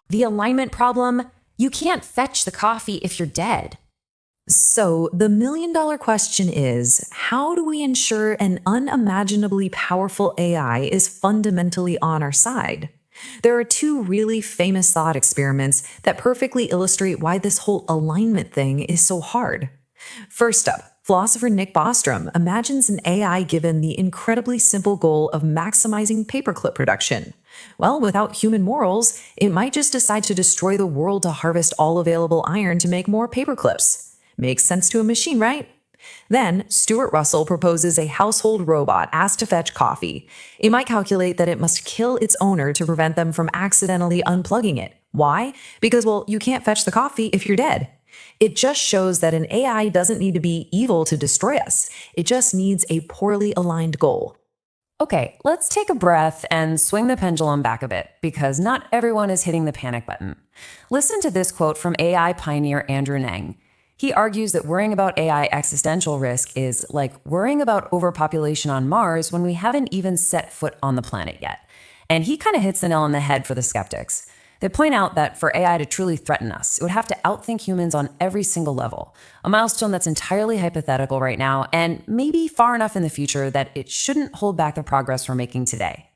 The alignment problem, you can't fetch the coffee if you're dead. So, the $1 million question is, how do we ensure an unimaginably powerful AI is fundamentally on our side? There are two really famous thought experiments that perfectly illustrate why this whole alignment thing is so hard. First up, philosopher Nick Bostrom imagines an AI given the incredibly simple goal of maximizing paperclip production. Well, without human morals, it might just decide to destroy the world to harvest all available iron to make more paperclips. Makes sense to a machine, right? Then, Stuart Russell proposes a household robot asked to fetch coffee. It might calculate that it must kill its owner to prevent them from accidentally unplugging it. Why? Because, well, you can't fetch the coffee if you're dead. It just shows that an AI doesn't need to be evil to destroy us. It just needs a poorly aligned goal. Okay, let's take a breath and swing the pendulum back a bit, because not everyone is hitting the panic button. Listen to this quote from AI pioneer Andrew Ng. He argues that worrying about AI existential risk is like worrying about overpopulation on Mars when we haven't even set foot on the planet yet. And he kind of hits the nail on the head for the skeptics. They point out that for AI to truly threaten us, it would have to outthink humans on every single level, a milestone that's entirely hypothetical right now and maybe far enough in the future that it shouldn't hold back the progress we're making today.